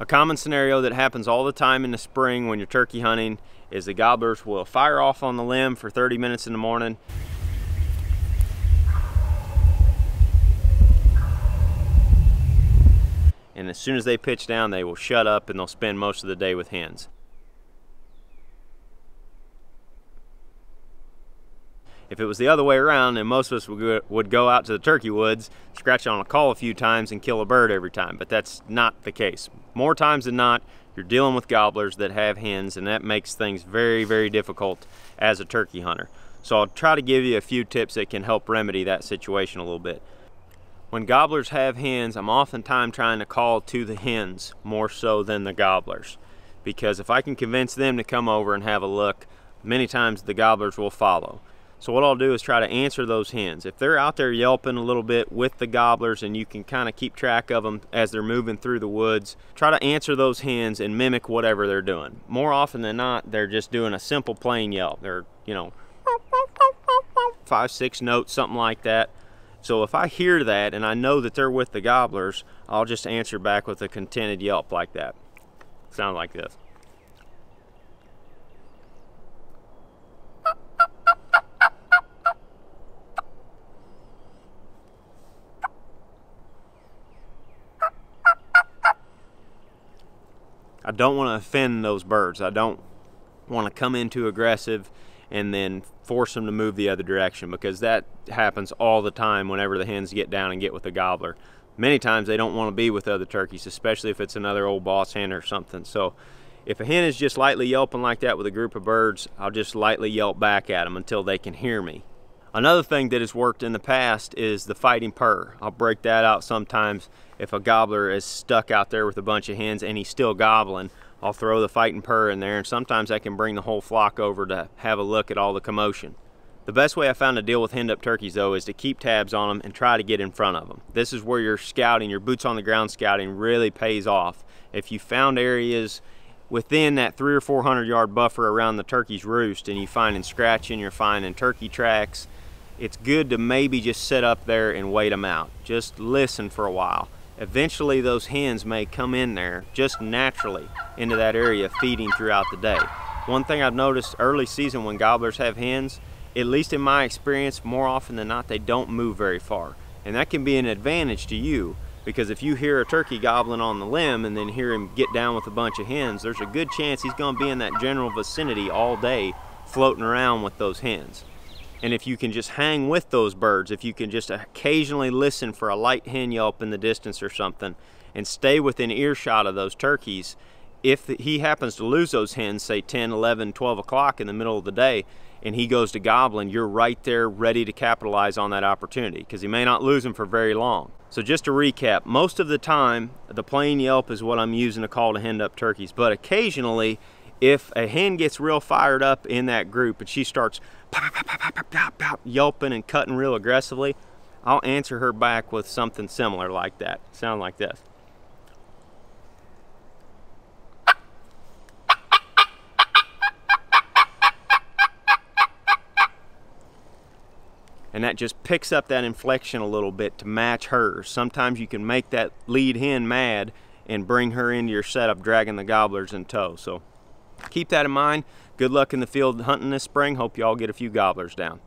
A common scenario that happens all the time in the spring when you're turkey hunting is the gobblers will fire off on the limb for 30 minutes in the morning. And as soon as they pitch down, they will shut up and they'll spend most of the day with hens. If it was the other way around, then most of us would go out to the turkey woods, scratch on a call a few times and kill a bird every time, but that's not the case. More times than not, you're dealing with gobblers that have hens, and that makes things very, very difficult as a turkey hunter. So I'll try to give you a few tips that can help remedy that situation a little bit. When gobblers have hens, I'm oftentimes trying to call to the hens more so than the gobblers, because if I can convince them to come over and have a look, many times the gobblers will follow. So what I'll do is try to answer those hens. If they're out there yelping a little bit with the gobblers and you can kind of keep track of them as they're moving through the woods, try to answer those hens and mimic whatever they're doing. More often than not, they're just doing a simple plain yelp. They're, 5-6 notes, something like that. So if I hear that and I know that they're with the gobblers, I'll just answer back with a contented yelp like that. Sound like this. I don't want to offend those birds. I don't want to come in too aggressive and then force them to move the other direction, because that happens all the time whenever the hens get down and get with the gobbler. Many times they don't want to be with other turkeys, especially if it's another old boss hen or something. So if a hen is just lightly yelping like that with a group of birds, I'll just lightly yelp back at them until they can hear me. Another thing that has worked in the past is the fighting purr. I'll break that out sometimes if a gobbler is stuck out there with a bunch of hens and he's still gobbling. I'll throw the fighting purr in there, and sometimes I can bring the whole flock over to have a look at all the commotion. The best way I found to deal with henned-up turkeys though is to keep tabs on them and try to get in front of them. This is where your scouting, your boots on the ground scouting really pays off. If you found areas within that 300 or 400 yard buffer around the turkey's roost and you finding scratching, you're finding turkey tracks, it's good to maybe just sit up there and wait them out. Just listen for a while. Eventually those hens may come in there just naturally into that area feeding throughout the day. One thing I've noticed early season when gobblers have hens, at least in my experience, more often than not they don't move very far. And that can be an advantage to you, because if you hear a turkey gobbling on the limb and then hear him get down with a bunch of hens, there's a good chance he's going to be in that general vicinity all day floating around with those hens. And if you can just hang with those birds, if you can just occasionally listen for a light hen yelp in the distance or something and stay within earshot of those turkeys, if he happens to lose those hens, say 10, 11, 12 o'clock in the middle of the day, and he goes to gobbling, you're right there ready to capitalize on that opportunity, because he may not lose them for very long. So just to recap, most of the time the plain yelp is what I'm using to call to henned-up turkeys, but occasionally if a hen gets real fired up in that group and she starts yelping and cutting real aggressively, I'll answer her back with something similar like that. Sound like this. And that just picks up that inflection a little bit to match hers. Sometimes you can make that lead hen mad and bring her into your setup, dragging the gobblers in tow. So keep that in mind. Good luck in the field hunting this spring. Hope you all get a few gobblers down.